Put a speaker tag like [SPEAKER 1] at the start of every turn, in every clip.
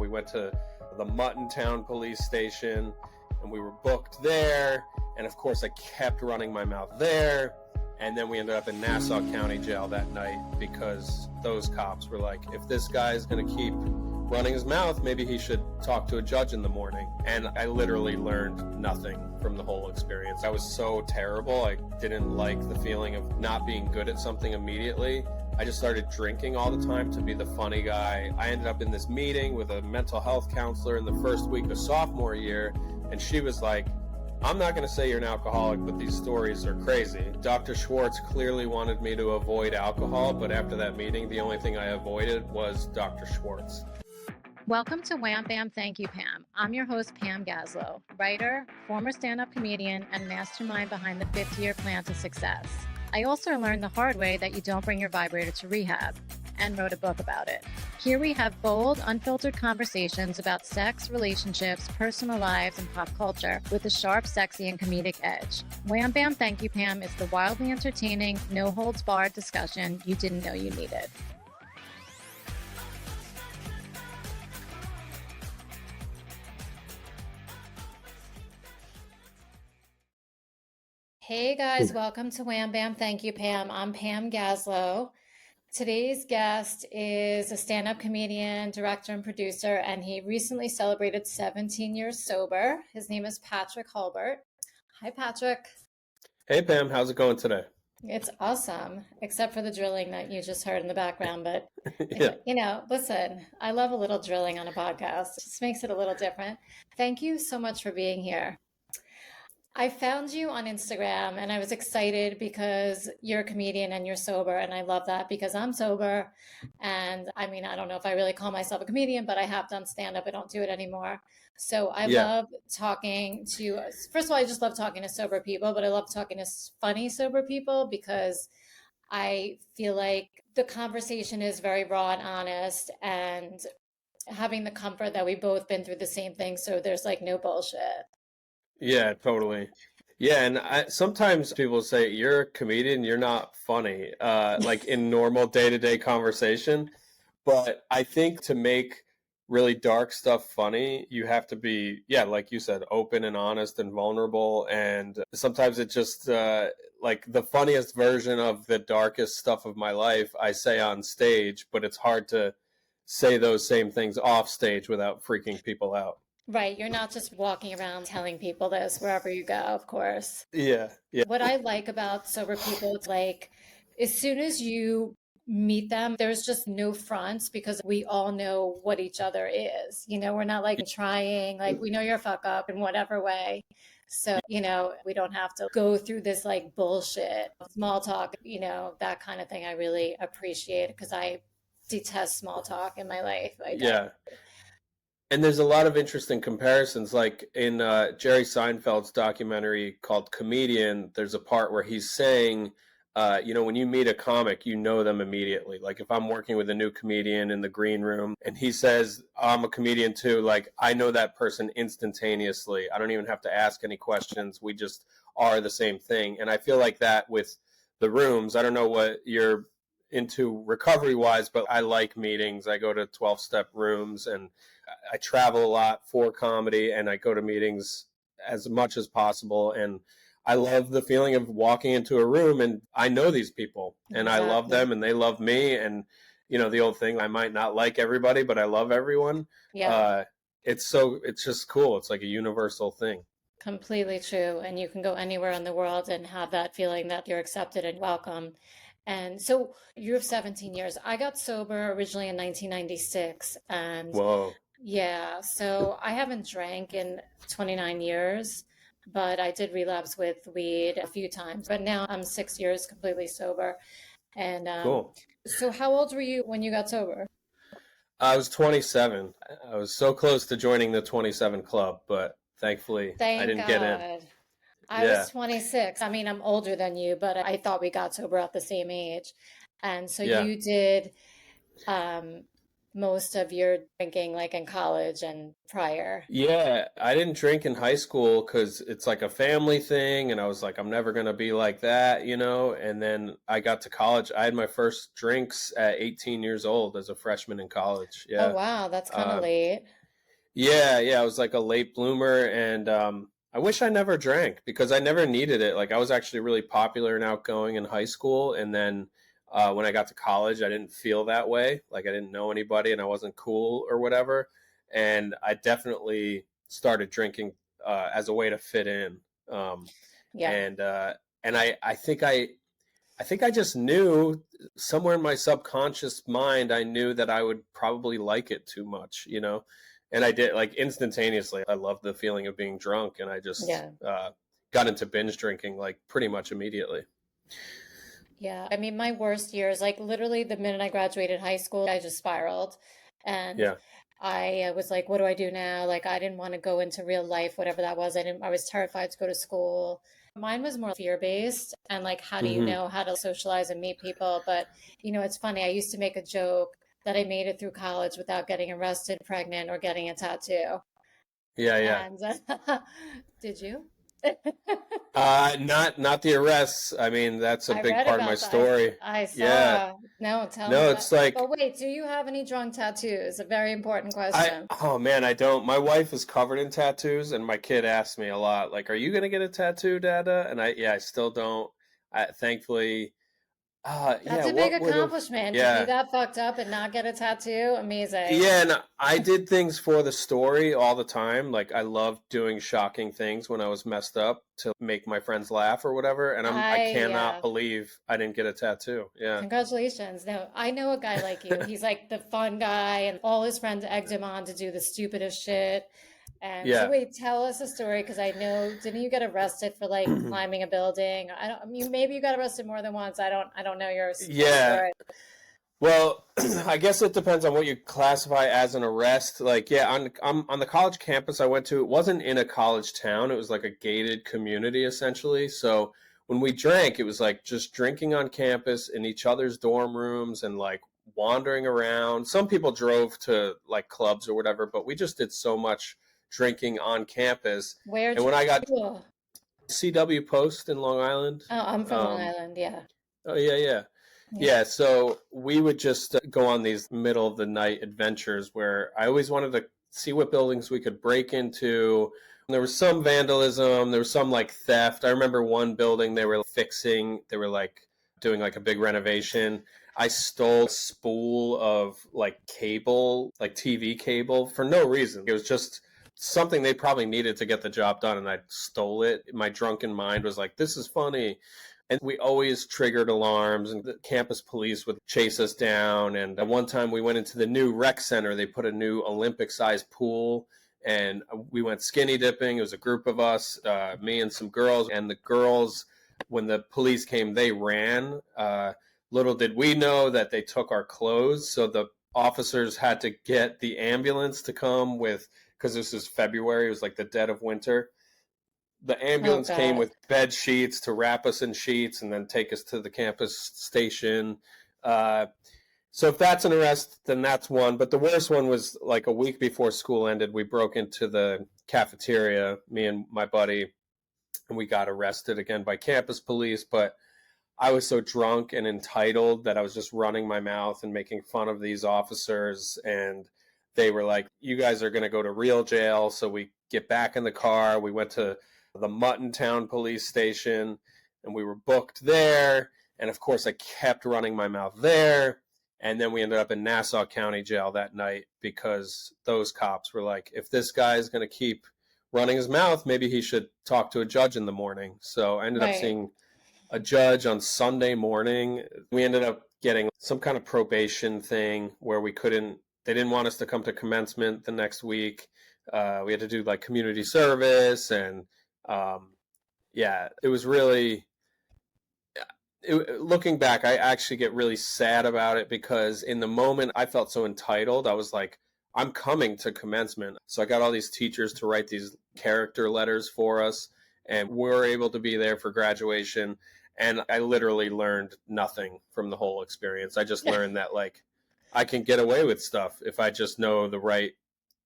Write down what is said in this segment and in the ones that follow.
[SPEAKER 1] We went to the Muttontown police station and we were booked there. And of course I kept running my mouth there. And then we ended up in Nassau County Jail that night because those cops were like, if this guy is going to keep running his mouth, maybe he should talk to a judge in the morning. And I literally learned nothing from the whole experience. I was so terrible. I didn't like the feeling of not being good at something immediately. I just started drinking all the time to be the funny guy. I ended up in this meeting with a mental health counselor in the first week of sophomore year, and she was like, I'm not going to say you're an alcoholic, but these stories are crazy. Dr. Schwartz clearly wanted me to avoid alcohol, but after that meeting, the only thing I avoided was Dr. Schwartz.
[SPEAKER 2] Welcome to Wham Bam Thank You Pam. I'm your host, Pam Gaslow, writer, former stand-up comedian, and mastermind behind the 50-year plan to success. I also learned the hard way that you don't bring your vibrator to rehab, and wrote a book about it. Here we have bold, unfiltered conversations about sex, relationships, personal lives, and pop culture with a sharp, sexy, and comedic edge. Wham Bam Thank You Pam is the wildly entertaining, no-holds-barred discussion you didn't know you needed. Hey guys, welcome to Wham Bam Thank You Pam. I'm Pam Gaslow. Today's guest is a stand-up comedian, director, and producer, and he recently celebrated 17 years sober. His name is Patrick Holbert. Hi, Patrick.
[SPEAKER 1] Hey, Pam. How's it going today?
[SPEAKER 2] It's awesome, except for the drilling that you just heard in the background. But,
[SPEAKER 1] Yeah.
[SPEAKER 2] you know, listen, I love a little drilling on a podcast. It just makes it a little different. Thank you so much for being here. I found you on Instagram and I was excited because you're a comedian and you're sober. And I love that because I'm sober. And I mean, I don't know if I really call myself a comedian, but I have done stand up. I don't do it anymore. So I love talking to, first of all, I just love talking to sober people, but I love talking to funny sober people because I feel like the conversation is very raw and honest and having the comfort that we've both been through the same thing. So there's like no bullshit.
[SPEAKER 1] Yeah, totally. Yeah, and sometimes people say, you're a comedian, you're not funny, like in normal day-to-day conversation. But I think to make really dark stuff funny, you have to be, like you said, open and honest and vulnerable. And sometimes it just, like the funniest version of the darkest stuff of my life, I say on stage, but it's hard to say those same things off stage without freaking people out.
[SPEAKER 2] Right. You're not just walking around telling people this wherever you go, of course.
[SPEAKER 1] Yeah.
[SPEAKER 2] What I like about sober people, it's like as soon as you meet them, there's just no fronts because we all know what each other is. You know, we're not like trying, like we know you're a fuck up in whatever way. So, you know, we don't have to go through this like bullshit, small talk, you know, that kind of thing. I really appreciate because I detest small talk in my life.
[SPEAKER 1] Yeah. And there's a lot of interesting comparisons. Like in Jerry Seinfeld's documentary called Comedian, there's a part where he's saying, when you meet a comic, you know them immediately. Like if I'm working with a new comedian in the green room and he says, I'm a comedian too, like I know that person instantaneously. I don't even have to ask any questions. We just are the same thing. And I feel like that with the rooms. I don't know what you're into recovery wise, but I like meetings. I go to 12-step rooms and I travel a lot for comedy and I go to meetings as much as possible. And I love the feeling of walking into a room and I know these people and I love them and they love me. And, you know, the old thing, I might not like everybody, but I love everyone.
[SPEAKER 2] Yeah.
[SPEAKER 1] It's just cool. It's like a universal thing.
[SPEAKER 2] Completely true. And you can go anywhere in the world and have that feeling that you're accepted and welcome. And so you have 17 years. I got sober originally in 1996. And
[SPEAKER 1] Whoa.
[SPEAKER 2] Yeah, so I haven't drank in 29 years, but I did relapse with weed a few times. But now I'm 6 years completely sober. And
[SPEAKER 1] Cool.
[SPEAKER 2] So how old were you when you got sober?
[SPEAKER 1] I was 27. I was so close to joining the 27 club, but thankfully I didn't get in.
[SPEAKER 2] I was 26. I mean, I'm older than you, but I thought we got sober at the same age. And so you did most of your drinking like in college and prior?
[SPEAKER 1] Yeah, I didn't drink in high school because it's like a family thing, and I was like, I'm never gonna be like that, you know. And then I got to college. I had my first drinks at 18 years old as a freshman in college.
[SPEAKER 2] Oh,
[SPEAKER 1] Yeah.
[SPEAKER 2] wow, that's kind of
[SPEAKER 1] Um,
[SPEAKER 2] late.
[SPEAKER 1] yeah, yeah, I was like a late bloomer, and I wish I never drank because I never needed it. Like I was actually really popular and outgoing in high school, and then when I got to college, I didn't feel that way. Like I didn't know anybody, and I wasn't cool or whatever. And I definitely started drinking as a way to fit in. Um,
[SPEAKER 2] Yeah.
[SPEAKER 1] and I think I just knew somewhere in my subconscious mind, I knew that I would probably like it too much, you know? And I did, like, instantaneously. I loved the feeling of being drunk, and I just
[SPEAKER 2] Yeah.
[SPEAKER 1] got into binge drinking, like, pretty much immediately.
[SPEAKER 2] Yeah. I mean, my worst years, like literally the minute I graduated high school, I just spiraled. And
[SPEAKER 1] Yeah.
[SPEAKER 2] I was like, what do I do now? Like, I didn't want to go into real life, whatever that was. I was terrified to go to school. Mine was more fear-based and like, how do you
[SPEAKER 1] Hmm.
[SPEAKER 2] know how to socialize and meet people? But, it's funny. I used to make a joke that I made it through college without getting arrested, pregnant, or getting a tattoo.
[SPEAKER 1] Yeah, yeah.
[SPEAKER 2] And did you?
[SPEAKER 1] Not the arrests. I mean, that's a
[SPEAKER 2] I
[SPEAKER 1] big
[SPEAKER 2] read
[SPEAKER 1] part of my
[SPEAKER 2] about that. I,
[SPEAKER 1] story.
[SPEAKER 2] I
[SPEAKER 1] Yeah.
[SPEAKER 2] saw. No, tell me
[SPEAKER 1] No,
[SPEAKER 2] that.
[SPEAKER 1] it's like
[SPEAKER 2] But wait, do you have any drunk tattoos? A very important
[SPEAKER 1] I
[SPEAKER 2] question.
[SPEAKER 1] oh man, I don't. My wife is covered in tattoos, and my kid asks me a lot, like, "Are you gonna get a tattoo, Dada?" And I still don't. Thankfully,
[SPEAKER 2] That's
[SPEAKER 1] yeah.
[SPEAKER 2] a big
[SPEAKER 1] What would have?
[SPEAKER 2] accomplishment to be
[SPEAKER 1] Yeah,
[SPEAKER 2] that fucked up and not get a tattoo. Amazing.
[SPEAKER 1] yeah. And I did things for the story all the time. Like I loved doing shocking things when I was messed up to make my friends laugh or whatever. And I cannot
[SPEAKER 2] Yeah.
[SPEAKER 1] believe I didn't get a tattoo. Yeah.
[SPEAKER 2] Congratulations. No, I know a guy like you. He's like the fun guy, and all his friends egged him on to do the stupidest shit. And so,
[SPEAKER 1] Yeah.
[SPEAKER 2] wait, tell us a story because I know, didn't you get arrested for like climbing a building? I mean, maybe you got arrested more than once. I don't know your full
[SPEAKER 1] Yeah.
[SPEAKER 2] story.
[SPEAKER 1] Well, I guess it depends on what you classify as an arrest. Like, yeah, on the college campus I went to, it wasn't in a college town. It was like a gated community essentially. So when we drank, it was like just drinking on campus in each other's dorm rooms and like wandering around. Some people drove to like clubs or whatever, but we just did so much drinking on campus.
[SPEAKER 2] Where'd
[SPEAKER 1] And when I got
[SPEAKER 2] you?
[SPEAKER 1] CW Post in Long Island,
[SPEAKER 2] Oh, I'm from Long
[SPEAKER 1] um,
[SPEAKER 2] Island. Yeah.
[SPEAKER 1] oh yeah, yeah.
[SPEAKER 2] Yeah.
[SPEAKER 1] Yeah, so we would just go on these middle of the night adventures where I always wanted to see what buildings we could break into. There was some vandalism, there was some like theft. I remember one building they were fixing, they were like doing like a big renovation. I stole a spool of like cable, like TV cable for no reason. It was just something they probably needed to get the job done, and I stole it. My drunken mind was like, this is funny. And we always triggered alarms, and the campus police would chase us down. And at one time, we went into the new rec center. They put a new Olympic sized pool, and we went skinny dipping. It was a group of us, me and some girls. And the girls, when the police came, they ran. Little did we know that they took our clothes. So the officers had to get the ambulance to come with, because this was February, it was like the dead of winter. The
[SPEAKER 2] Oh
[SPEAKER 1] ambulance came
[SPEAKER 2] God.
[SPEAKER 1] with bed sheets to wrap us in sheets and then take us to the campus station. Uh, so if that's an arrest, then that's one. But the worst one was like a week before school ended. We broke into the cafeteria, me and my buddy, and we got arrested again by campus police. But I was so drunk and entitled that I was just running my mouth and making fun of these officers. And they were like, "You guys are going to go to real jail." So we get back in the car. We went to the Muttontown police station and we were booked there. And of course, I kept running my mouth there. And then we ended up in Nassau County Jail that night because those cops were like, if this guy is going to keep running his mouth, maybe he should talk to a judge in the morning. So I ended up
[SPEAKER 2] Right.
[SPEAKER 1] seeing a judge on Sunday morning. We ended up getting some kind of probation thing where they didn't want us to come to commencement the next week. We had to do like community service. And um, yeah, it was really, looking back, I actually get really sad about it because in the moment I felt so entitled. I was like, I'm coming to commencement. So I got all these teachers to write these character letters for us, and we're able to be there for graduation. And I literally learned nothing from the whole experience. I just learned that, like, I can get away with stuff if I just know the right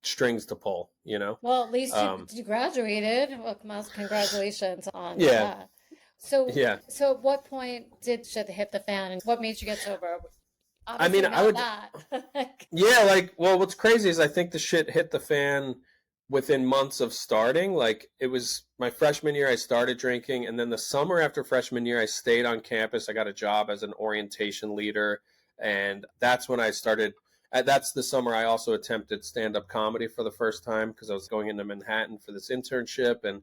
[SPEAKER 1] strings to pull,
[SPEAKER 2] Well, at least
[SPEAKER 1] Um,
[SPEAKER 2] you graduated. Well, congratulations on
[SPEAKER 1] yeah,
[SPEAKER 2] that. So,
[SPEAKER 1] yeah.
[SPEAKER 2] so at what point did shit hit the fan, and what made you get sober?
[SPEAKER 1] I mean,
[SPEAKER 2] Obviously
[SPEAKER 1] I
[SPEAKER 2] not
[SPEAKER 1] would,
[SPEAKER 2] that.
[SPEAKER 1] yeah, like, well, what's crazy is I think the shit hit the fan within months of starting. Like, it was my freshman year, I started drinking. And then the summer after freshman year, I stayed on campus. I got a job as an orientation leader. And that's when I started. That's the summer I also attempted stand up comedy for the first time because I was going into Manhattan for this internship. And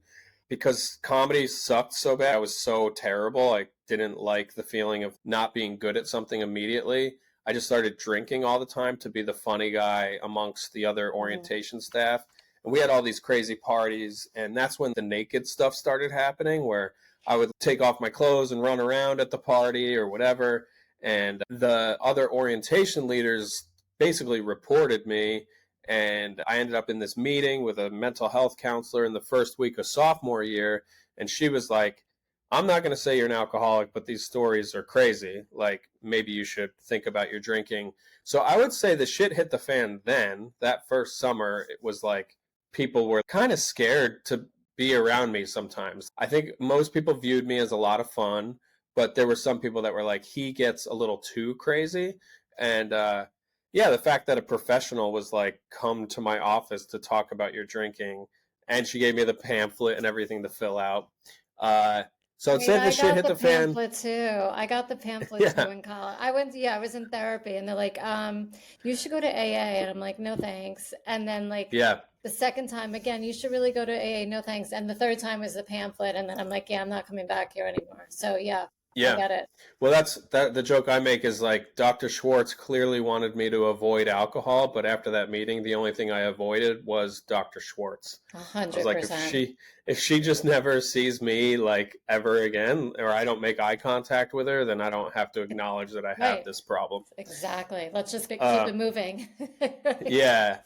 [SPEAKER 1] because comedy sucked so bad, I was so terrible. I didn't like the feeling of not being good at something immediately. I just started drinking all the time to be the funny guy amongst the other
[SPEAKER 2] Mhm.
[SPEAKER 1] orientation staff. And we had all these crazy parties. And that's when the naked stuff started happening, where I would take off my clothes and run around at the party or whatever. And the other orientation leaders basically reported me. And I ended up in this meeting with a mental health counselor in the first week of sophomore year. And she was like, I'm not going to say you're an alcoholic, but these stories are crazy. Like, maybe you should think about your drinking. So I would say the shit hit the fan then. That first summer, it was like people were kind of scared to be around me sometimes. I think most people viewed me as a lot of fun, but there were some people that were like, he gets a little too crazy. And yeah, the fact that a professional was like, come to my office to talk about your drinking, and she gave me the pamphlet and everything to fill out. Uh, so I'd
[SPEAKER 2] Wait,
[SPEAKER 1] say the
[SPEAKER 2] I
[SPEAKER 1] shit
[SPEAKER 2] got
[SPEAKER 1] hit
[SPEAKER 2] the
[SPEAKER 1] the fan.
[SPEAKER 2] pamphlet too. I got the pamphlet too
[SPEAKER 1] Yeah,
[SPEAKER 2] in college. I went, yeah, I was in therapy, and they're like, you should go to AA. And I'm like, no thanks. And then like
[SPEAKER 1] yeah,
[SPEAKER 2] the second time again, you should really go to AA, no thanks. And the third time was the pamphlet, and then I'm like, yeah, I'm not coming back here anymore. So yeah, I
[SPEAKER 1] yeah.
[SPEAKER 2] get it.
[SPEAKER 1] Well, the joke I make is like Dr. Schwartz clearly wanted me to avoid alcohol, but after that meeting, the only thing I avoided was Dr. Schwartz.
[SPEAKER 2] A
[SPEAKER 1] I was
[SPEAKER 2] hundred
[SPEAKER 1] like,
[SPEAKER 2] percent.
[SPEAKER 1] if she just never sees me like ever again, or I don't make eye contact with her, then I don't have to acknowledge that I have
[SPEAKER 2] Right.
[SPEAKER 1] this problem.
[SPEAKER 2] Exactly. Let's just keep
[SPEAKER 1] Uh,
[SPEAKER 2] it moving.
[SPEAKER 1] yeah,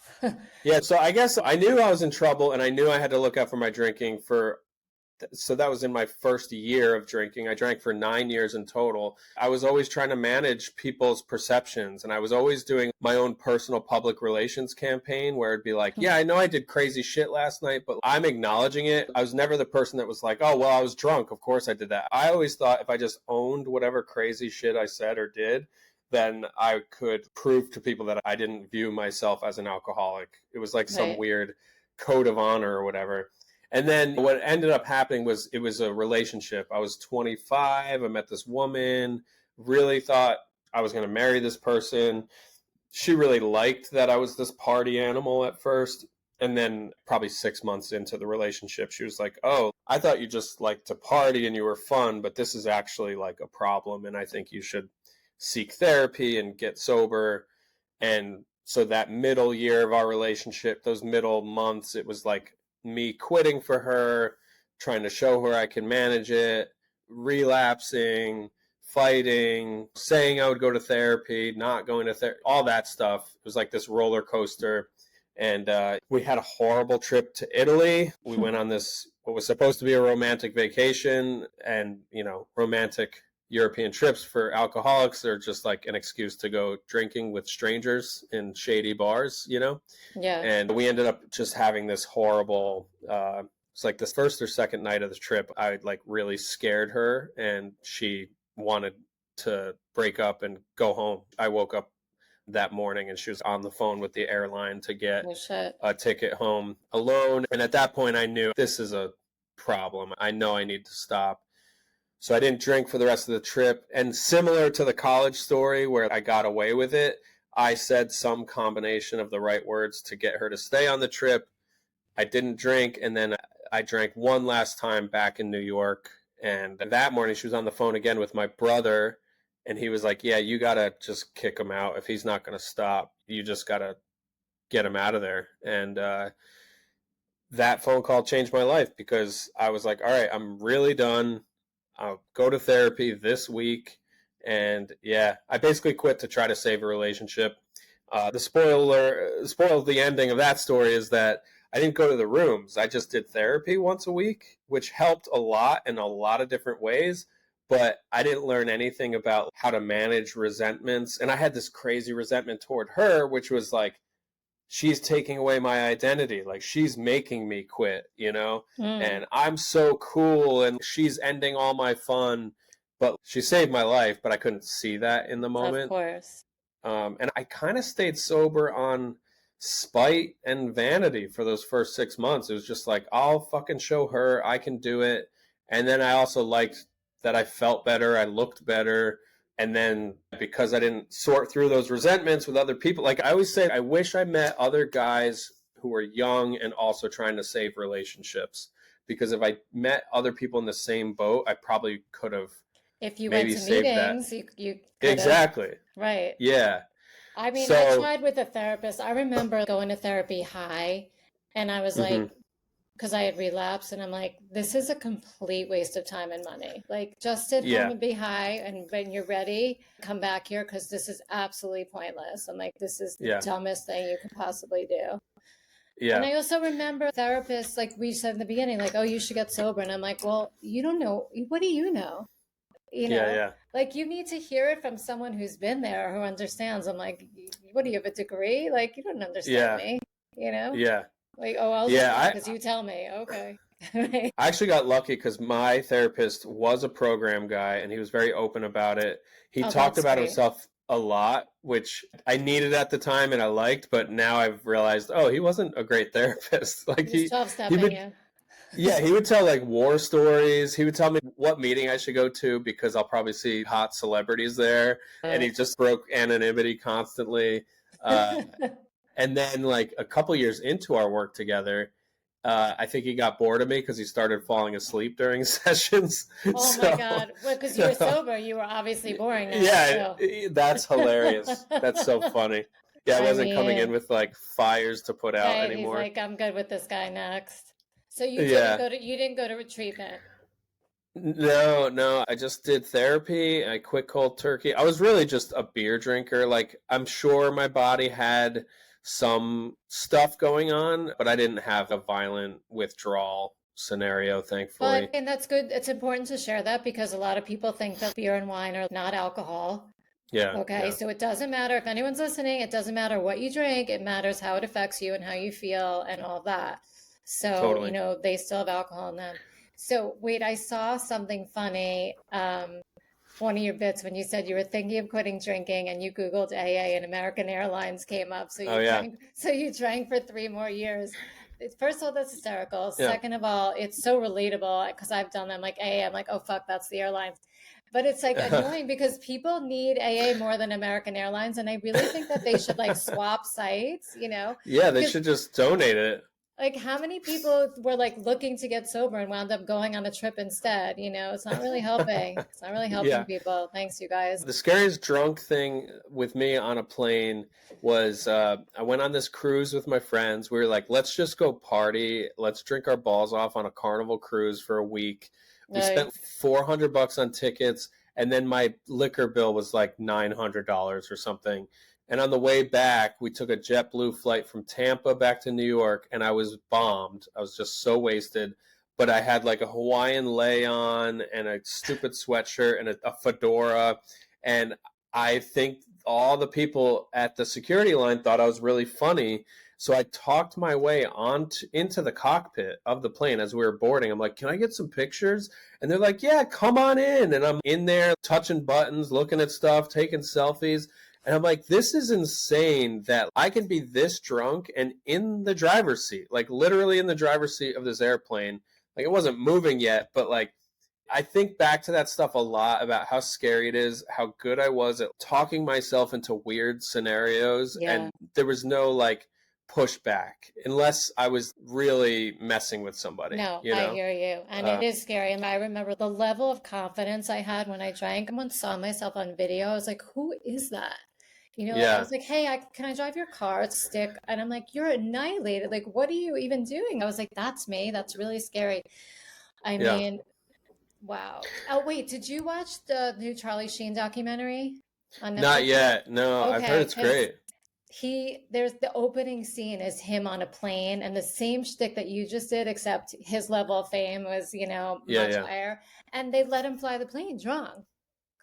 [SPEAKER 1] yeah. So I guess I knew I was in trouble, and I knew I had to look out for my drinking for so that was in my first year of drinking. I drank for 9 years in total. I was always trying to manage people's perceptions, and I was always doing my own personal public relations campaign where it'd be like, yeah, I know I did crazy shit last night, but I'm acknowledging it. I was never the person that was like, oh, well, I was drunk. Of course I did that. I always thought if I just owned whatever crazy shit I said or did, then I could prove to people that I didn't view myself as an alcoholic. It was like some
[SPEAKER 2] Right.
[SPEAKER 1] weird code of honor or whatever. And then what ended up happening was it was a relationship. I was 25. I met this woman, really thought I was going to marry this person. She really liked that I was this party animal at first. And then, probably 6 months into the relationship, she was like, oh, I thought you just liked to party and you were fun, but this is actually like a problem. And I think you should seek therapy and get sober. And so, that middle year of our relationship, those middle months, it was like me quitting for her, trying to show her I can manage it, relapsing, fighting, saying I would go to therapy, not going to therapy, all that stuff. It was like this roller coaster. And we had a horrible trip to Italy. We went on this, what was supposed to be a romantic vacation, and, romantic European trips for alcoholics are just like an excuse to go drinking with strangers in shady bars.
[SPEAKER 2] Yeah.
[SPEAKER 1] And we ended up just having this horrible it's like this first or second night of the trip, I like really scared her, and she wanted to break up and go home. I woke up that morning and she was on the phone with the airline to get
[SPEAKER 2] No shit.
[SPEAKER 1] a ticket home alone. And at that point I knew this is a problem. I know I need to stop. So I didn't drink for the rest of the trip. And similar to the college story where I got away with it, I said some combination of the right words to get her to stay on the trip. I didn't drink, and then I drank one last time back in New York. And that morning she was on the phone again with my brother, and he was like, yeah, you got to just kick him out. If he's not going to stop, you just got to get him out of there. And that phone call changed my life because I was like, all right, I'm really done. I'll go to therapy this week. And yeah, I basically quit to try to save a relationship. The ending of that story is that I didn't go to the rooms. I just did therapy once a week, which helped a lot in a lot of different ways. but I didn't learn anything about how to manage resentments. And I had this crazy resentment toward her, which was like, she's taking away my identity. Like, she's making me quit, you know?
[SPEAKER 2] Mm,
[SPEAKER 1] And I'm so cool and she's ending all my fun. But she saved my life, but I couldn't see that in the
[SPEAKER 2] of
[SPEAKER 1] moment.
[SPEAKER 2] course.
[SPEAKER 1] And I kind of stayed sober on spite and vanity for those first 6 months. It was just like, I'll fucking show her I can do it. And then I also liked that I felt better, I looked better. And then because I didn't sort through those resentments with other people, like I always say, I wish I met other guys who were young and also trying to save relationships. Because if I met other people in the same boat, I probably could have
[SPEAKER 2] If you went
[SPEAKER 1] maybe
[SPEAKER 2] to
[SPEAKER 1] saved that.
[SPEAKER 2] meetings, you could have,
[SPEAKER 1] Exactly.
[SPEAKER 2] right.
[SPEAKER 1] Yeah.
[SPEAKER 2] I mean, I
[SPEAKER 1] So,
[SPEAKER 2] tried with a therapist. I remember going to therapy high, and I was
[SPEAKER 1] hmm,
[SPEAKER 2] like, because I had relapsed, and I'm like, this is a complete waste of time and money. Like, just sit home
[SPEAKER 1] yeah,
[SPEAKER 2] and be high, and when you're ready, come back here because this is absolutely pointless. I'm like, this is the
[SPEAKER 1] yeah,
[SPEAKER 2] dumbest thing you could possibly do. And
[SPEAKER 1] yeah,
[SPEAKER 2] I also remember therapists, like we said in the beginning, like, oh, you should get sober. And I'm like, well, you don't know. What do you know? You
[SPEAKER 1] yeah,
[SPEAKER 2] know,
[SPEAKER 1] yeah,
[SPEAKER 2] like you need to hear it from someone who's been there, who understands. I'm like, what do you have a degree? Like, you don't understand
[SPEAKER 1] yeah,
[SPEAKER 2] me, you know?
[SPEAKER 1] yeah,
[SPEAKER 2] Like, oh, I'll just
[SPEAKER 1] yeah.
[SPEAKER 2] listen because you tell me. Okay. Right.
[SPEAKER 1] I actually got lucky because my therapist was a program guy and he was very open about it. He
[SPEAKER 2] Oh,
[SPEAKER 1] talked
[SPEAKER 2] that's
[SPEAKER 1] about
[SPEAKER 2] great.
[SPEAKER 1] himself a lot, which I needed at the time and I liked, but now I've realized, oh, he wasn't a great therapist. Like
[SPEAKER 2] He was
[SPEAKER 1] he
[SPEAKER 2] 12-stepping
[SPEAKER 1] would,
[SPEAKER 2] you.
[SPEAKER 1] yeah, he would tell like war stories. He would tell me what meeting I should go to because I'll probably see hot celebrities there. And he just broke anonymity constantly. Uh, And then, like a couple years into our work together, I think he got bored of me because he started falling asleep during sessions.
[SPEAKER 2] Oh my
[SPEAKER 1] So,
[SPEAKER 2] God. Well, because you were sober, you were obviously boring now
[SPEAKER 1] yeah,
[SPEAKER 2] too.
[SPEAKER 1] that's hilarious. That's so funny. Yeah, I
[SPEAKER 2] I
[SPEAKER 1] wasn't coming in
[SPEAKER 2] mean,
[SPEAKER 1] with like fires to put out
[SPEAKER 2] right. He's
[SPEAKER 1] anymore.
[SPEAKER 2] like, I'm good with this guy next. So
[SPEAKER 1] Yeah.
[SPEAKER 2] you didn't go to treatment.
[SPEAKER 1] No, no, I just did therapy. I quit cold turkey. I was really just a beer drinker. Like, I'm sure my body had some stuff going on, but I didn't have a violent withdrawal scenario,
[SPEAKER 2] But,
[SPEAKER 1] thankfully.
[SPEAKER 2] and that's good. It's important to share that because a lot of people think that beer and wine are not alcohol.
[SPEAKER 1] Yeah,
[SPEAKER 2] Okay,
[SPEAKER 1] yeah,
[SPEAKER 2] so it doesn't matter if anyone's listening, it doesn't matter what you drink, it matters how it affects you and how you feel and all that. So,
[SPEAKER 1] totally.
[SPEAKER 2] they still have alcohol in them. So, wait, I saw something funny. One of your bits when you said you were thinking of quitting drinking and you Googled AA and American Airlines came up.
[SPEAKER 1] Oh, yeah,
[SPEAKER 2] So you drank for 3 more years. First of all, that's hysterical.
[SPEAKER 1] yeah.
[SPEAKER 2] Second of all, it's so relatable because I've done them like AA. I'm like, oh fuck, that's the airlines. But it's like annoying because people need AA more than American Airlines, and I really think that they should like swap sites,
[SPEAKER 1] Yeah, they
[SPEAKER 2] because
[SPEAKER 1] should just donate it.
[SPEAKER 2] like how many people were like looking to get sober and wound up going on a trip instead? It's not really helping. It's not really helping
[SPEAKER 1] Yeah.
[SPEAKER 2] people. Thanks, you guys.
[SPEAKER 1] The scariest drunk thing with me on a plane was I went on this cruise with my friends. We were like, let's just go party. Let's drink our balls off on a carnival cruise for a week. We
[SPEAKER 2] No,
[SPEAKER 1] spent $400 on tickets, and then my liquor bill was like $900 or something. And on the way back, we took a JetBlue flight from Tampa back to New York, and I was bombed. I was just so wasted. But I had like a Hawaiian lei on and a stupid sweatshirt and a fedora. And I think all the people at the security line thought I was really funny. So I talked my way into the cockpit of the plane as we were boarding. I'm like, can I get some pictures? And they're like, yeah, come on in. And I'm in there touching buttons, looking at stuff, taking selfies. And I'm like, this is insane that I can be this drunk and in the driver's seat, like literally in the driver's seat of this airplane. Like it wasn't moving yet, but like I think back to that stuff a lot about how scary it is, how good I was at talking myself into weird scenarios.
[SPEAKER 2] yeah.
[SPEAKER 1] And there was no like pushback unless I was really messing with somebody,
[SPEAKER 2] No,
[SPEAKER 1] you
[SPEAKER 2] I
[SPEAKER 1] know?
[SPEAKER 2] hear you. And it is scary. And I remember the level of confidence I had when I drank. I once saw myself on video. I was like, who is that? I
[SPEAKER 1] Yeah.
[SPEAKER 2] was like, hey, can I drive your car? It's stick. And I'm like, you're annihilated. Like, what are you even doing? I was like, that's me. That's really scary. I
[SPEAKER 1] Yeah.
[SPEAKER 2] mean, wow. Oh, wait, did you watch the new Charlie Sheen documentary on
[SPEAKER 1] Not
[SPEAKER 2] Netflix yet?
[SPEAKER 1] yet. No, I've heard
[SPEAKER 2] Okay,
[SPEAKER 1] it's
[SPEAKER 2] because
[SPEAKER 1] great.
[SPEAKER 2] there's the opening scene is him on a plane and the same shtick that you just did, except his level of fame was,
[SPEAKER 1] Yeah,
[SPEAKER 2] much
[SPEAKER 1] yeah.
[SPEAKER 2] higher. And they let him fly the plane drunk.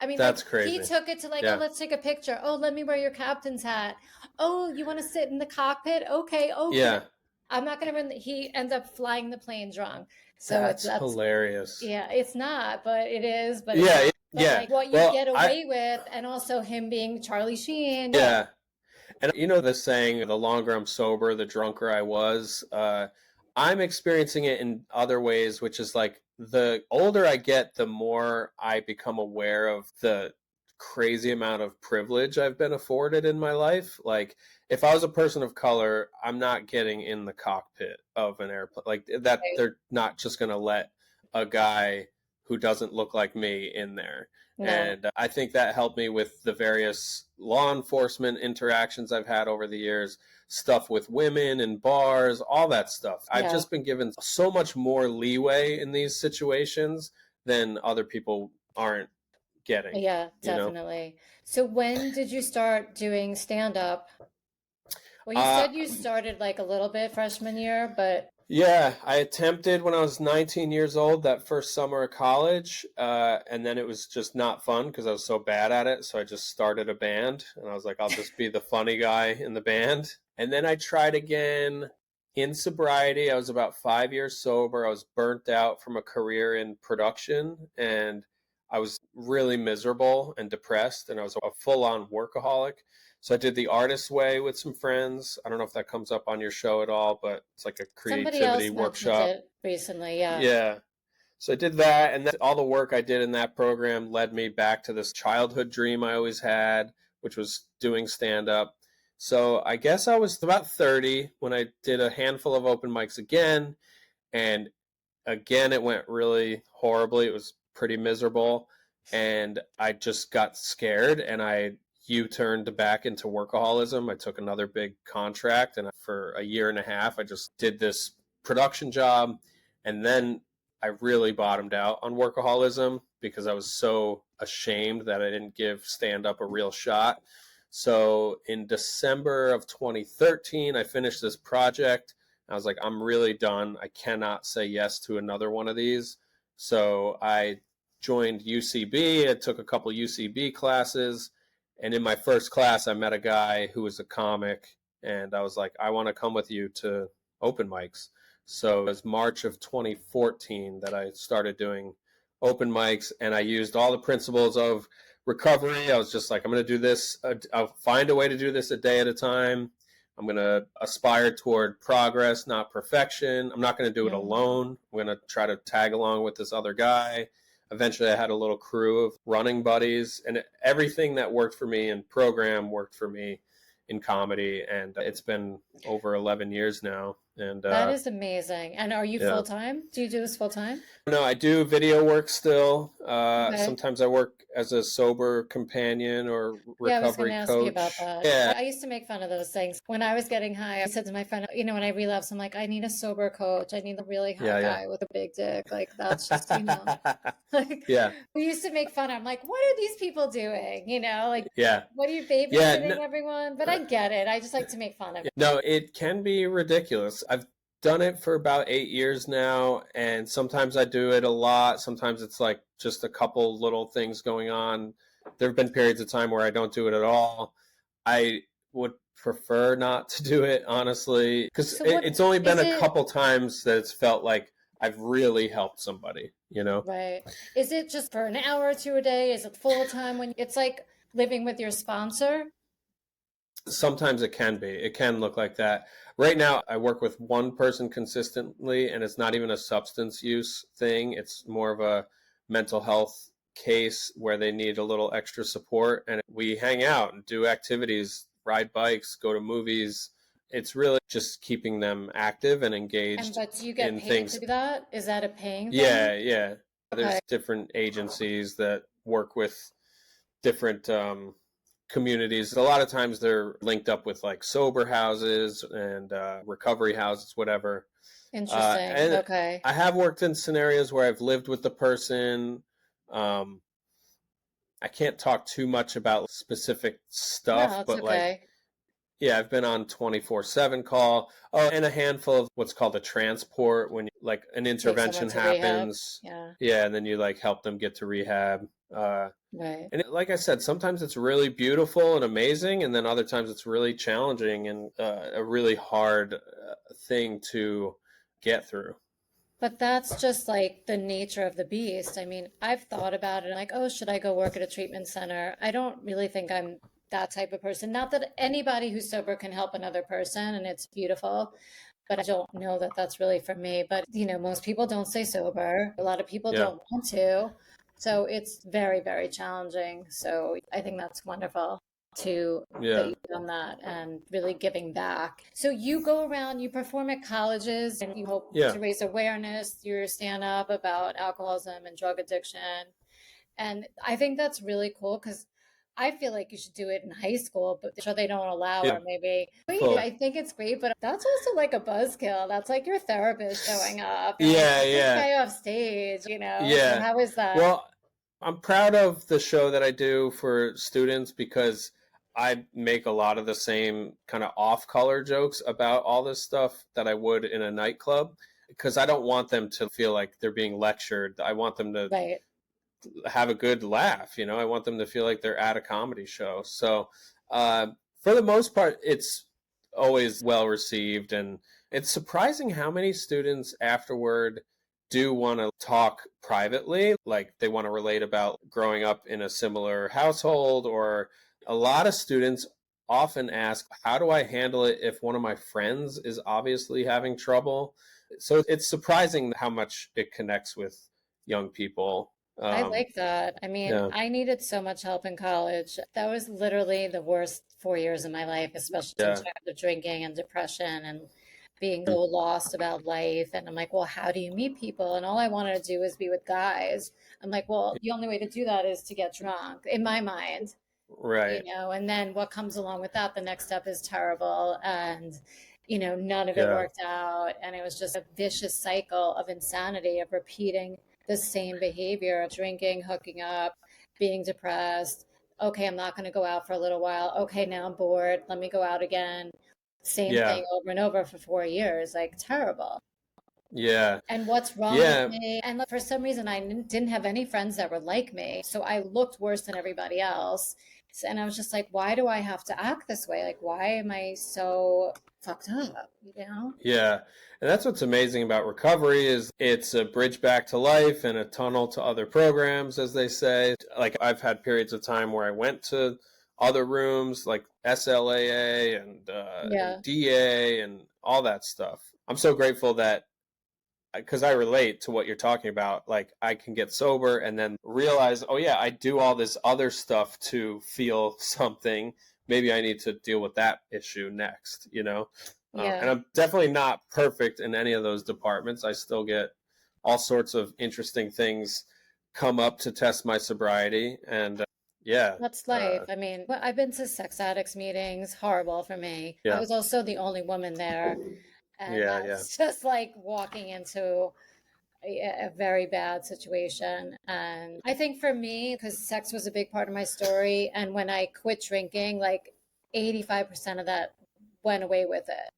[SPEAKER 2] I mean, like
[SPEAKER 1] That's
[SPEAKER 2] he
[SPEAKER 1] crazy.
[SPEAKER 2] took it to like, oh,
[SPEAKER 1] Yeah.
[SPEAKER 2] let's take a picture. Oh, let me wear your captain's hat. Oh, you want to sit in the cockpit? Okay. Oh,
[SPEAKER 1] Yeah.
[SPEAKER 2] I'm not gonna run. He ends up flying the plane drunk. So
[SPEAKER 1] That's
[SPEAKER 2] that's
[SPEAKER 1] hilarious.
[SPEAKER 2] yeah, it's not, but it is, but it's
[SPEAKER 1] Yeah,
[SPEAKER 2] not. But
[SPEAKER 1] yeah.
[SPEAKER 2] like what you
[SPEAKER 1] Well,
[SPEAKER 2] get away with, and also him being Charlie Sheen. Yeah,
[SPEAKER 1] yeah. And you know the saying, the longer I'm sober, the drunker I was. I'm experiencing it in other ways, which is like the older I get, the more I become aware of the crazy amount of privilege I've been afforded in my life. Like, if I was a person of color, I'm not getting in the cockpit of an airplane. Like, that, they're not just going to let a guy who doesn't look like me in there.
[SPEAKER 2] no,
[SPEAKER 1] And I think that helped me with the various law enforcement interactions I've had over the years, stuff with women in bars, all that stuff. I've
[SPEAKER 2] yeah,
[SPEAKER 1] just been given so much more leeway in these situations than other people aren't getting,
[SPEAKER 2] yeah,
[SPEAKER 1] you know?
[SPEAKER 2] definitely. So when did you start doing stand up? Well, you
[SPEAKER 1] Uh,
[SPEAKER 2] said you started like a little bit freshman year, but
[SPEAKER 1] Yeah, I attempted when I was 19 years old, that first summer of college, and then it was just not fun because I was so bad at it. So I just started a band, and I was like, I'll just be the funny guy in the band. And then I tried again in sobriety. I was about 5 years sober. I was burnt out from a career in production, and I was really miserable and depressed, and I was a full-on workaholic. So I did the artist way with some friends. I don't know if that comes up on your show at all, but it's like a
[SPEAKER 2] somebody
[SPEAKER 1] creativity
[SPEAKER 2] else mentioned
[SPEAKER 1] workshop.
[SPEAKER 2] it recently. Yeah,
[SPEAKER 1] Yeah. So I did that, and then all the work I did in that program led me back to this childhood dream I always had, which was doing stand up. So I guess I was about 30 when I did a handful of open mics again, and again it went really horribly. It was pretty miserable, and I just got scared, and I U-turned back into workaholism. I took another big contract, and for a year and a half I just did this production job, and then I really bottomed out on workaholism because I was so ashamed that I didn't give stand up a real shot. So in December of 2013 I finished this project. I was like, I'm really done. I cannot say yes to another one of these. So I joined UCB. I took a couple UCB classes. And in my first class, I met a guy who was a comic. And I was like, I want to come with you to open mics. So it was March of 2014 that I started doing open mics. And I used all the principles of recovery. I was just like, I'm going to do this. I'll find a way to do this a day at a time. I'm going to aspire toward progress, not perfection. I'm not going to do it
[SPEAKER 2] mm,
[SPEAKER 1] alone. I'm going to try to tag along with this other guy. Eventually, I had a little crew of running buddies, and everything that worked for me in program worked for me in comedy. And it's been over 11 years now. And
[SPEAKER 2] that is amazing. And are you
[SPEAKER 1] yeah.
[SPEAKER 2] full time? Do you do this full time?
[SPEAKER 1] No, I do video work still.
[SPEAKER 2] Okay.
[SPEAKER 1] Sometimes I work as a sober companion or
[SPEAKER 2] Yeah, I was going
[SPEAKER 1] recovery
[SPEAKER 2] to ask you about
[SPEAKER 1] coach.
[SPEAKER 2] that.
[SPEAKER 1] Yeah.
[SPEAKER 2] I used to make fun of those things. When I was getting high, I said to my friend, when I relapsed, I'm like, I need a sober coach. I need a really hot
[SPEAKER 1] Yeah.
[SPEAKER 2] guy with a big dick. Like, that's just,
[SPEAKER 1] Yeah.
[SPEAKER 2] like
[SPEAKER 1] Yeah.
[SPEAKER 2] we used to make fun. I'm like, what are these people doing? Like,
[SPEAKER 1] Yeah.
[SPEAKER 2] what are you
[SPEAKER 1] Yeah.
[SPEAKER 2] babysitting
[SPEAKER 1] No,
[SPEAKER 2] everyone? But I get it. I just like to make fun of it.
[SPEAKER 1] no, it can be ridiculous. I've done it for about 8 years now, and sometimes I do it a lot. Sometimes it's like just a couple little things going on. There have been periods of time where I don't do it at all. I would prefer not to do it, honestly, because
[SPEAKER 2] So what
[SPEAKER 1] it's only been
[SPEAKER 2] is
[SPEAKER 1] a
[SPEAKER 2] it?
[SPEAKER 1] couple times that it's felt like I've really helped somebody, you know?
[SPEAKER 2] Right. Is it just for an hour or two a day? Is it full time when it's like living with your sponsor?
[SPEAKER 1] Sometimes it can be. It can look like that. Right now, I work with one person consistently, and it's not even a substance use thing. It's more of a mental health case where they need a little extra support. And we hang out and do activities, ride bikes, go to movies. It's really just keeping them active and
[SPEAKER 2] And
[SPEAKER 1] engaged
[SPEAKER 2] but do you get
[SPEAKER 1] in
[SPEAKER 2] paid
[SPEAKER 1] things.
[SPEAKER 2] to do that? Is that a paying thing?
[SPEAKER 1] Yeah, yeah.
[SPEAKER 2] Okay.
[SPEAKER 1] There's different agencies that work with different communities. A lot of times they're linked up with like sober houses and recovery houses, whatever.
[SPEAKER 2] Interesting.
[SPEAKER 1] And
[SPEAKER 2] Okay.
[SPEAKER 1] I have worked in scenarios where I've lived with the person. Um, I can't talk too much about specific
[SPEAKER 2] No,
[SPEAKER 1] stuff,
[SPEAKER 2] it's
[SPEAKER 1] but like
[SPEAKER 2] okay.
[SPEAKER 1] Yeah, I've been on 24/7 call. Oh, and a handful of what's called a transport when like an
[SPEAKER 2] Take someone
[SPEAKER 1] intervention
[SPEAKER 2] to rehab.
[SPEAKER 1] happens.
[SPEAKER 2] Yeah,
[SPEAKER 1] Yeah, and then you like help them get to rehab.
[SPEAKER 2] right.
[SPEAKER 1] Like I said, sometimes it's really beautiful and amazing, and then other times it's really challenging and a really hard thing to get through.
[SPEAKER 2] But that's just like the nature of the beast. I mean, I've thought about it like, oh, should I go work at a treatment center? I don't really think I'm that type of person. Not that anybody who's sober can help another person, and it's beautiful, but I don't know that that's really for me. But, most people don't stay sober. A lot of people
[SPEAKER 1] Yeah,
[SPEAKER 2] don't want to. So it's very, very challenging. So I think that's wonderful to that
[SPEAKER 1] yeah,
[SPEAKER 2] you've done that and really giving back. So you go around, you perform at colleges and you hope
[SPEAKER 1] yeah,
[SPEAKER 2] to raise awareness through your stand up about alcoholism and drug addiction. And I think that's really cool because I feel like you should do it in high school, but I'm sure they don't allow
[SPEAKER 1] yeah.
[SPEAKER 2] or maybe wait,
[SPEAKER 1] Full.
[SPEAKER 2] I think it's great, but that's also like a buzzkill. That's like your therapist showing up and like,
[SPEAKER 1] Yeah,
[SPEAKER 2] get this
[SPEAKER 1] yeah,
[SPEAKER 2] guy off stage. So
[SPEAKER 1] yeah.
[SPEAKER 2] how is that?
[SPEAKER 1] Well, I'm proud of the show that I do for students because I make a lot of the same kind of off color jokes about all this stuff that I would in a nightclub because I don't want them to feel like they're being lectured. I want them to
[SPEAKER 2] Right.
[SPEAKER 1] have a good laugh. I want them to feel like they're at a comedy show. So, for the most part, it's always well received, and it's surprising how many students afterward do want to talk privately, like they want to relate about growing up in a similar household, or a lot of students often ask, how do I handle it if one of my friends is obviously having trouble? So it's surprising how much it connects with young people.
[SPEAKER 2] I
[SPEAKER 1] um,
[SPEAKER 2] like that. I mean,
[SPEAKER 1] yeah,
[SPEAKER 2] I needed so much help in college. That was literally the worst 4 years of my life, especially in
[SPEAKER 1] yeah,
[SPEAKER 2] terms of drinking and depression and being so lost about life. And I'm like, well, how do you meet people? And all I wanted to do was be with guys. I'm like, well, the only way to do that is to get drunk, in my mind,
[SPEAKER 1] right,
[SPEAKER 2] and then what comes along with that, the next step is terrible. And, none of it
[SPEAKER 1] yeah,
[SPEAKER 2] worked out. And it was just a vicious cycle of insanity of repeating the same behavior of drinking, hooking up, being depressed. Okay, I'm not going to go out for a little while. Okay, now I'm bored. Let me go out again. Same
[SPEAKER 1] yeah,
[SPEAKER 2] thing over and over for 4 years. Like, terrible.
[SPEAKER 1] yeah,
[SPEAKER 2] And what's wrong with
[SPEAKER 1] yeah,
[SPEAKER 2] me? And for some reason, I didn't have any friends that were like me. So I looked worse than everybody else. And I was just like, why do I have to act this way? Like, why am I so fucked up?
[SPEAKER 1] yeah. And that's what's amazing about recovery is it's a bridge back to life and a tunnel to other programs, as they say. Like I've had periods of time where I went to other rooms like SLAA and
[SPEAKER 2] Yeah.
[SPEAKER 1] DA and all that stuff. I'm so grateful that because I relate to what you're talking about. Like I can get sober and then realize, oh yeah, I do all this other stuff to feel something. Maybe I need to deal with that issue next. And
[SPEAKER 2] Yeah.
[SPEAKER 1] I'm definitely not perfect in any of those departments. I still get all sorts of interesting things come up to test my sobriety, and yeah,
[SPEAKER 2] That's life. I mean, well, I've been to sex addicts meetings, horrible for me. I
[SPEAKER 1] yeah,
[SPEAKER 2] was also the only woman there. And
[SPEAKER 1] yeah, yeah,
[SPEAKER 2] that's just like walking into a very bad situation. And I think for me, because sex was a big part of my story, and when I quit drinking, like 85% of that went away with it.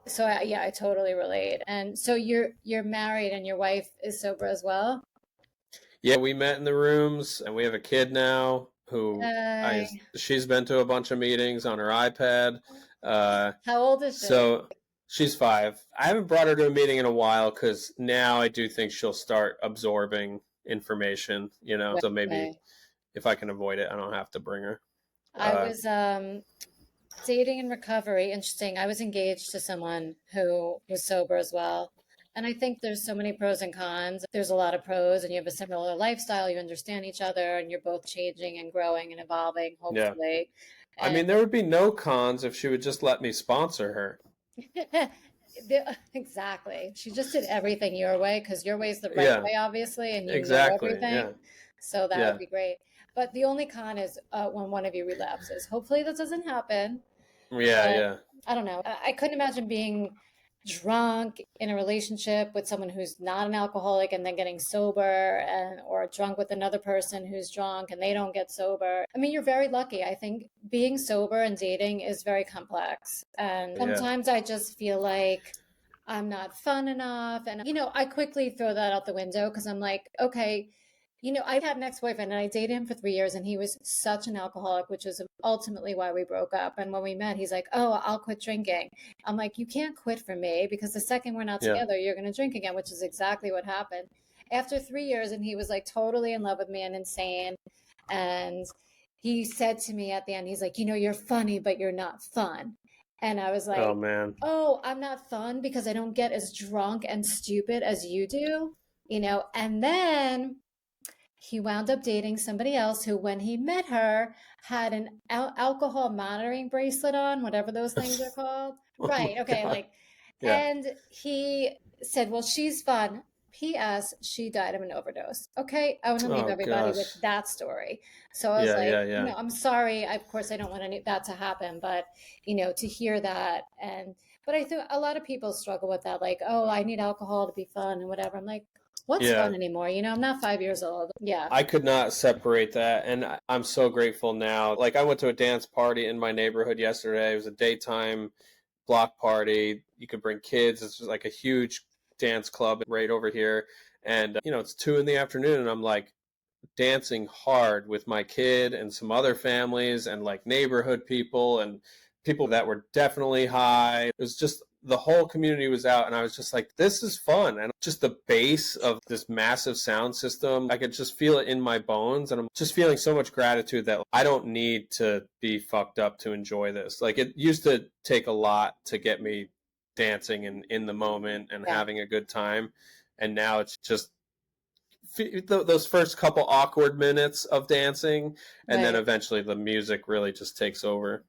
[SPEAKER 2] So yeah, I totally relate. And so you're married and your wife is sober as well?
[SPEAKER 1] yeah. We met in the rooms, and we have a kid now who I
[SPEAKER 2] Yay.
[SPEAKER 1] she's been to a bunch of meetings on her iPad. Uh,
[SPEAKER 2] How old is she?
[SPEAKER 1] so she's 5. I haven't brought her to a meeting in a while because now I do think she'll start absorbing information. So maybe
[SPEAKER 2] Way.
[SPEAKER 1] if I can avoid it, I don't have to bring her.
[SPEAKER 2] I
[SPEAKER 1] Uh,
[SPEAKER 2] was dating in recovery. Interesting. I was engaged to someone who was sober as well. And I think there's so many pros and cons. There's a lot of pros, and you have a similar lifestyle. You understand each other, and you're both changing and growing and evolving,
[SPEAKER 1] yeah.
[SPEAKER 2] hopefully.
[SPEAKER 1] I mean,
[SPEAKER 2] And
[SPEAKER 1] there would be no cons if she would just let me sponsor her.
[SPEAKER 2] exactly. She just did everything your way because your way is the right
[SPEAKER 1] Yeah,
[SPEAKER 2] way, obviously, and you know
[SPEAKER 1] exactly.
[SPEAKER 2] everything.
[SPEAKER 1] Yeah,
[SPEAKER 2] So that would
[SPEAKER 1] yeah,
[SPEAKER 2] be great. But the only con is when one of you relapses. Hopefully that doesn't happen.
[SPEAKER 1] yeah,
[SPEAKER 2] But
[SPEAKER 1] yeah,
[SPEAKER 2] I don't know. I couldn't imagine being drunk in a relationship with someone who's not an alcoholic and then getting sober, and or drunk with another person who's drunk and they don't get sober. I mean, you're very lucky. I think being sober and dating is very complex. And
[SPEAKER 1] Yeah.
[SPEAKER 2] sometimes I just feel like I'm not fun enough. And, I quickly throw that out the window because I'm like, okay, I had an ex-boyfriend and I dated him for 3 years and he was such an alcoholic, which is ultimately why we broke up. And when we met, he's like, oh, I'll quit drinking. I'm like, you can't quit for me because the second we're not
[SPEAKER 1] Yeah.
[SPEAKER 2] together, you're going to drink again, which is exactly what happened. After 3 years, and he was like totally in love with me and insane. And he said to me at the end, he's like, you're funny, but you're not fun. And I was
[SPEAKER 1] Oh
[SPEAKER 2] like,
[SPEAKER 1] man.
[SPEAKER 2] oh, I'm not fun because I don't get as drunk and stupid as you do, and then he wound up dating somebody else who, when he met her, had an alcohol monitoring bracelet on, whatever those things are called.
[SPEAKER 1] Oh my
[SPEAKER 2] Right. Okay.
[SPEAKER 1] God.
[SPEAKER 2] Like,
[SPEAKER 1] Yeah.
[SPEAKER 2] and he said, well, she's fun. P.S. She died of an overdose. Okay. I want to leave
[SPEAKER 1] Oh
[SPEAKER 2] everybody with
[SPEAKER 1] gosh.
[SPEAKER 2] that story. So I was
[SPEAKER 1] Yeah,
[SPEAKER 2] like,
[SPEAKER 1] yeah, yeah.
[SPEAKER 2] I'm sorry. Of course, I don't want that to happen, but, to hear that. But I think a lot of people struggle with that. Like, oh, I need alcohol to be fun and whatever. I'm like, what's
[SPEAKER 1] Yeah.
[SPEAKER 2] fun anymore? I'm not 5 years old. Yeah.
[SPEAKER 1] I could not separate that, and I'm so grateful now. Like I went to a dance party in my neighborhood yesterday. It was a daytime block party. You could bring kids. It's just like a huge dance club right over here, and it's 2 in the afternoon, and I'm like dancing hard with my kid and some other families and like neighborhood people and people that were definitely high. It was just the whole community was out, and I was just like, this is fun. And just the bass of this massive sound system, I could just feel it in my bones. And I'm just feeling so much gratitude that I don't need to be fucked up to enjoy this. Like it used to take a lot to get me dancing and in the moment and
[SPEAKER 2] Yeah.
[SPEAKER 1] having a good time. And now it's just those first couple awkward minutes of dancing, and then
[SPEAKER 2] Right.
[SPEAKER 1] eventually the music really just takes over.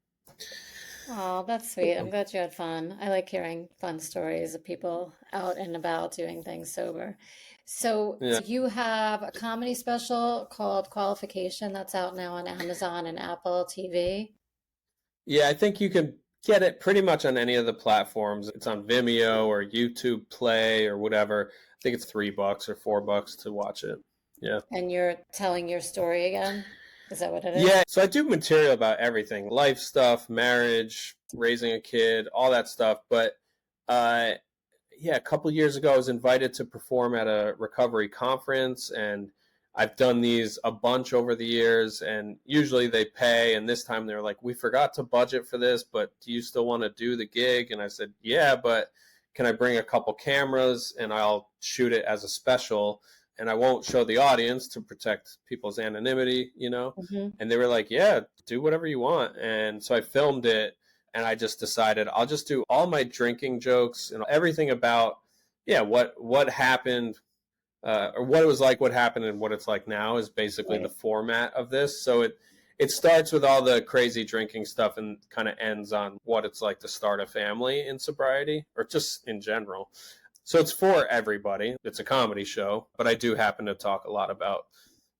[SPEAKER 2] Oh, that's sweet. I'm glad you had fun. I like hearing fun stories of people out and about doing things sober. So
[SPEAKER 1] Yeah.
[SPEAKER 2] you have a comedy special called Qualification that's out now on Amazon and Apple TV.
[SPEAKER 1] Yeah, I think you can get it pretty much on any of the platforms. It's on Vimeo or YouTube Play or whatever. I think it's $3 or $4 to watch it. Yeah.
[SPEAKER 2] And you're telling your story again? Is that what it is?
[SPEAKER 1] Yeah, so I do material about everything, life stuff, marriage, raising a kid, all that stuff. But uh, yeah, a couple years ago, I was invited to perform at a recovery conference, and I've done these a bunch over the years, and usually they pay. And this time they're like, we forgot to budget for this, but do you still want to do the gig? And I said, yeah, but can I bring a couple cameras and I'll shoot it as a special? And I won't show the audience to protect people's anonymity.
[SPEAKER 2] Hmm.
[SPEAKER 1] And they were like, yeah, do whatever you want. And so I filmed it, and I just decided I'll just do all my drinking jokes and everything about, yeah, what happened, or what it was like, what happened, and what it's like now is basically the
[SPEAKER 2] Right.
[SPEAKER 1] format of this. So it starts with all the crazy drinking stuff and kind of ends on what it's like to start a family in sobriety or just in general. So it's for everybody. It's a comedy show, but I do happen to talk a lot about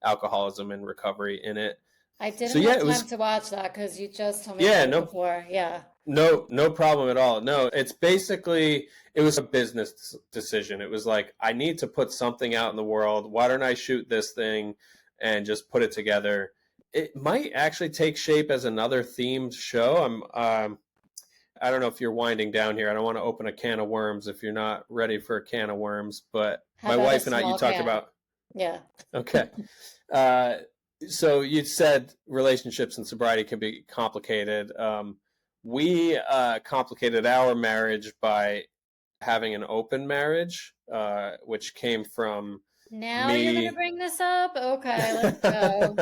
[SPEAKER 1] alcoholism and recovery in it.
[SPEAKER 2] I
[SPEAKER 1] So
[SPEAKER 2] didn't
[SPEAKER 1] yeah,
[SPEAKER 2] have
[SPEAKER 1] it
[SPEAKER 2] time
[SPEAKER 1] was,
[SPEAKER 2] to watch that because you just told me
[SPEAKER 1] yeah,
[SPEAKER 2] about it
[SPEAKER 1] no
[SPEAKER 2] before. Yeah.
[SPEAKER 1] no problem at all. No, it's basically, it was a business decision. It was like, I need to put something out in the world. Why don't I shoot this thing and just put it together? It might actually take shape as another themed show. I don't know if you're winding down here. I don't want to open a can of worms if you're not ready for a can of worms, but
[SPEAKER 2] How
[SPEAKER 1] my
[SPEAKER 2] about a
[SPEAKER 1] wife and I, you
[SPEAKER 2] small
[SPEAKER 1] talked
[SPEAKER 2] can?
[SPEAKER 1] about,
[SPEAKER 2] Yeah.
[SPEAKER 1] okay. Uh, so you said relationships and sobriety can be complicated. We complicated our marriage by having an open marriage, which came from
[SPEAKER 2] Now you're going to
[SPEAKER 1] me.
[SPEAKER 2] bring this up? Okay, let's go.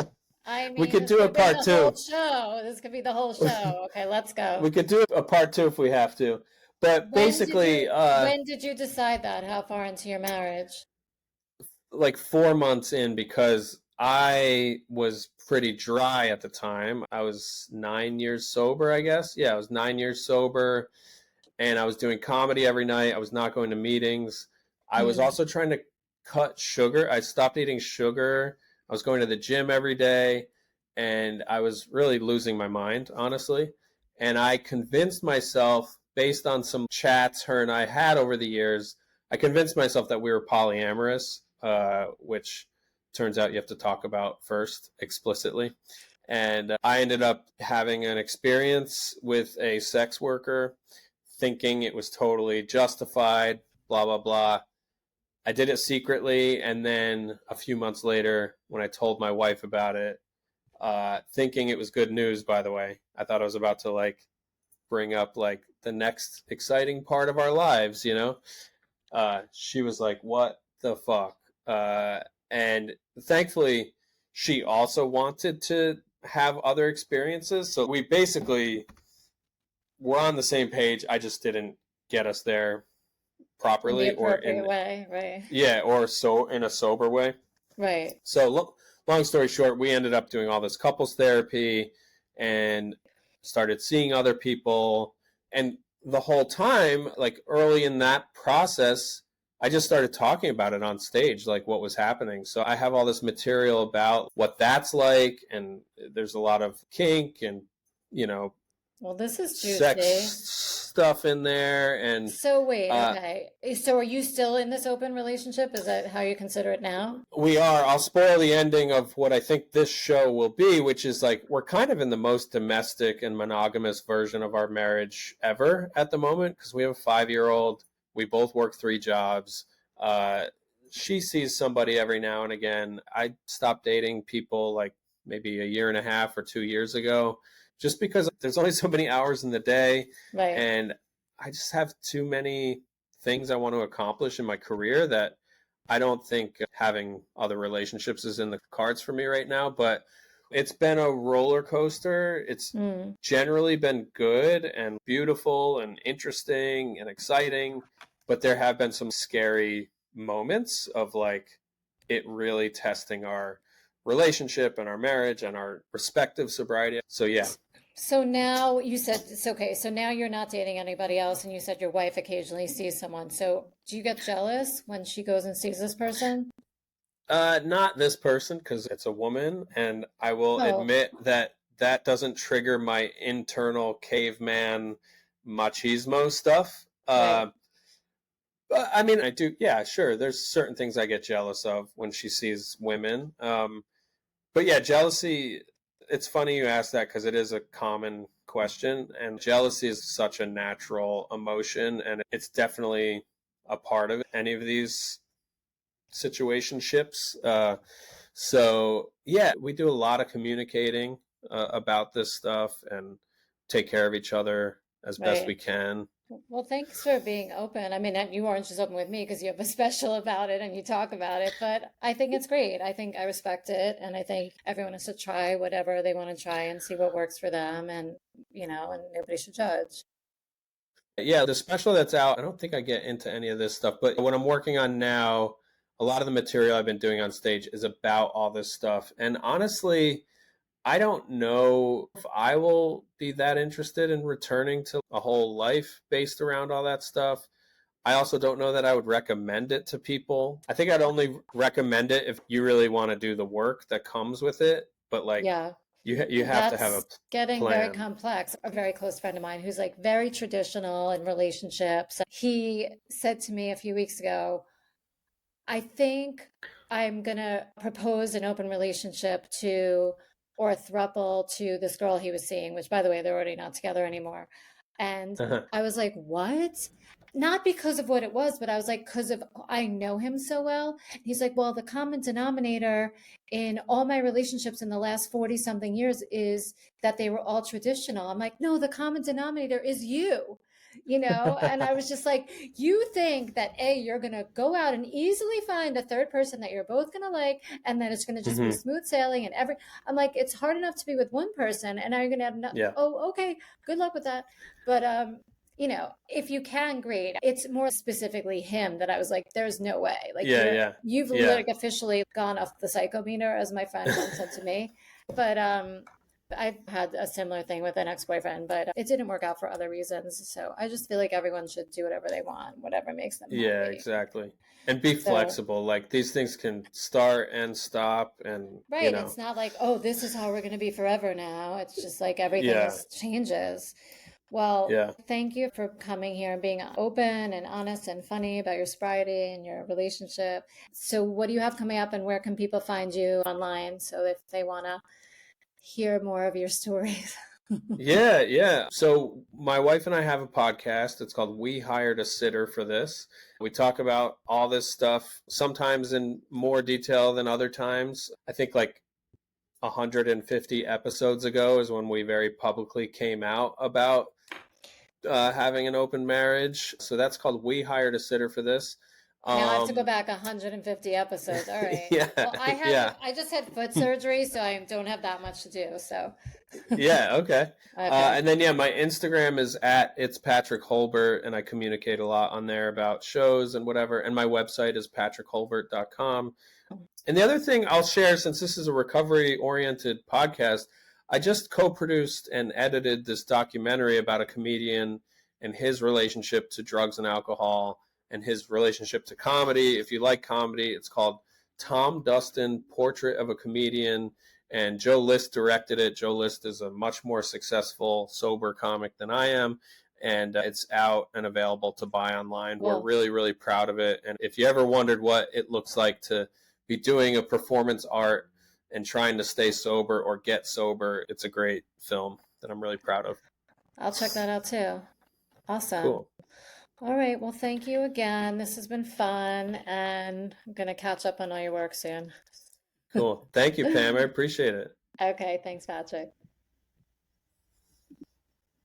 [SPEAKER 2] I
[SPEAKER 1] We
[SPEAKER 2] mean,
[SPEAKER 1] could
[SPEAKER 2] this
[SPEAKER 1] do a
[SPEAKER 2] could be
[SPEAKER 1] part
[SPEAKER 2] the whole
[SPEAKER 1] two.
[SPEAKER 2] show. This could be the whole show. Okay, let's go.
[SPEAKER 1] We could do a part two if we have to. But basically,
[SPEAKER 2] When did you decide that? How far into your marriage?
[SPEAKER 1] like 4 months in, because I was pretty dry at the time. I was 9 years sober, I guess. Yeah, I was 9 years sober, and I was doing comedy every night. I was not going to meetings. I was
[SPEAKER 2] Hmm.
[SPEAKER 1] also trying to cut sugar. I stopped eating sugar. I was going to the gym every day, and I was really losing my mind, honestly. And I convinced myself based on some chats her and I had over the years, I convinced myself that we were polyamorous, which turns out you have to talk about first explicitly. And I ended up having an experience with a sex worker, thinking it was totally justified, blah, blah, blah. I did it secretly. And then a few months later, when I told my wife about it, thinking it was good news, by the way, I thought I was about to like bring up like the next exciting part of our lives, you know? She was like, "What the fuck?" And thankfully, she also wanted to have other experiences. So we basically were on the same page. I just didn't get us there
[SPEAKER 2] In the
[SPEAKER 1] properly, or
[SPEAKER 2] appropriate way, right?
[SPEAKER 1] yeah, or so in a sober way.
[SPEAKER 2] Right.
[SPEAKER 1] So long story short, we ended up doing all this couples therapy and started seeing other people. And the whole time, like early in that process, I just started talking about it on stage, like what was happening. So I have all this material about what that's like, and there's a lot of kink and, you know,
[SPEAKER 2] Well, this is
[SPEAKER 1] sex
[SPEAKER 2] juicy.
[SPEAKER 1] stuff in there. And
[SPEAKER 2] So wait,
[SPEAKER 1] uh,
[SPEAKER 2] okay. So are you still in this open relationship? Is that how you consider it now?
[SPEAKER 1] we are. I'll spoil the ending of what I think this show will be, which is like we're kind of in the most domestic and monogamous version of our marriage ever at the moment because we have a 5-year-old. We both work 3 jobs. Uh, she sees somebody every now and again. I stopped dating people like maybe a year and a half or 2 years ago just because there's only so many hours in the day.
[SPEAKER 2] Right.
[SPEAKER 1] And I just have too many things I want to accomplish in my career that I don't think having other relationships is in the cards for me right now, but it's been a roller coaster. It's
[SPEAKER 2] Mm.
[SPEAKER 1] generally been good and beautiful and interesting and exciting, but there have been some scary moments of like it really testing our relationship and our marriage and our respective sobriety. So yeah.
[SPEAKER 2] So now you said it's okay. So now you're not dating anybody else, and you said your wife occasionally sees someone. So do you get jealous when she goes and sees this person?
[SPEAKER 1] Not this person because it's a woman, and I will
[SPEAKER 2] Oh,
[SPEAKER 1] admit that that doesn't trigger my internal caveman machismo stuff.
[SPEAKER 2] right.
[SPEAKER 1] But I mean, I do. Yeah, sure. There's certain things I get jealous of when she sees women. But yeah, jealousy. It's funny you ask that because it is a common question, and jealousy is such a natural emotion, and it's definitely a part of any of these situationships. So yeah, we do a lot of communicating about this stuff and take care of each other as best we
[SPEAKER 2] Right.
[SPEAKER 1] can.
[SPEAKER 2] Well, thanks for being open. I mean, you aren't just open with me because you have a special about it and you talk about it, but I think it's great. I think I respect it. And I think everyone has to try whatever they want to try and see what works for them. And, and nobody should judge.
[SPEAKER 1] Yeah, the special that's out, I don't think I get into any of this stuff, but what I'm working on now, a lot of the material I've been doing on stage is about all this stuff. And honestly, I don't know if I will be that interested in returning to a whole life based around all that stuff. I also don't know that I would recommend it to people. I think I'd only recommend it if you really want to do the work that comes with it. But like,
[SPEAKER 2] Yeah.
[SPEAKER 1] you have to have a
[SPEAKER 2] That's getting very
[SPEAKER 1] plan.
[SPEAKER 2] complex. A very close friend of mine who's like very traditional in relationships. He said to me a few weeks ago, I think I'm gonna propose an open relationship to or a throuple to this girl he was seeing, which by the way, they're already not together anymore. And I was like, what? Not because of what it was, but I was like, because of I know him so well. He's like, well, the common denominator in all my relationships in the last 40 something years is that they were all traditional. I'm like, no, the common denominator is you. And I was just like, you think that you're gonna go out and easily find a third person that you're both gonna like, and then it's gonna just be
[SPEAKER 1] Hmm.
[SPEAKER 2] smooth sailing and I'm like, it's hard enough to be with one person, and now you're gonna have
[SPEAKER 1] Yeah.
[SPEAKER 2] oh, okay, good luck with that. But if you can, great. It's more specifically him that I was like, there's no way. Like
[SPEAKER 1] Yeah. Yeah.
[SPEAKER 2] you've
[SPEAKER 1] Yeah.
[SPEAKER 2] like officially gone off the psycho meter, as my friend once said to me. But I've had a similar thing with an ex-boyfriend, but it didn't work out for other reasons. So I just feel like everyone should do whatever they want, whatever makes them
[SPEAKER 1] Yeah,
[SPEAKER 2] happy.
[SPEAKER 1] exactly. And be
[SPEAKER 2] So,
[SPEAKER 1] flexible. Like these things can start and stop and,
[SPEAKER 2] right, it's not like, oh, this is how we're going to be forever now. It's just like everything
[SPEAKER 1] yeah.
[SPEAKER 2] is changes. Well,
[SPEAKER 1] Yeah.
[SPEAKER 2] thank you for coming here and being open and honest and funny about your sobriety and your relationship. So, what do you have coming up, and where can people find you online? So, if they want to hear more of your stories.
[SPEAKER 1] Yeah, yeah. So my wife and I have a podcast. It's called We Hired a Sitter for This. We talk about all this stuff, sometimes in more detail than other times. I think like 150 episodes ago is when we very publicly came out about having an open marriage. So that's called We Hired a Sitter for This.
[SPEAKER 2] Now I have to go
[SPEAKER 1] Um,
[SPEAKER 2] back 150 episodes. All right.
[SPEAKER 1] yeah,
[SPEAKER 2] Well,
[SPEAKER 1] yeah.
[SPEAKER 2] I just had foot surgery, so I don't have that much to do. So,
[SPEAKER 1] Yeah, okay.
[SPEAKER 2] okay.
[SPEAKER 1] And then yeah, my Instagram is at it's Patrick Holbert, and I communicate a lot on there about shows and whatever. And my website is patrickholbert.com. And the other thing I'll share, since this is a recovery oriented podcast, I just co-produced and edited this documentary about a comedian and his relationship to drugs and alcohol and his relationship to comedy. If you like comedy, it's called Tom Dustin Portrait of a Comedian, and Joe List directed it. Joe List is a much more successful sober comic than I am, and it's out and available to buy online. We're
[SPEAKER 2] Well,
[SPEAKER 1] really, really proud of it. And if you ever wondered what it looks like to be doing a performance art and trying to stay sober or get sober, it's a great film that I'm really proud of.
[SPEAKER 2] I'll check that out too. Awesome.
[SPEAKER 1] Cool.
[SPEAKER 2] All right. Well, thank you again. This has been fun, and I'm going to catch up on all your work soon.
[SPEAKER 1] Cool. Thank you, Pam. I appreciate it.
[SPEAKER 2] Okay. Thanks, Patrick.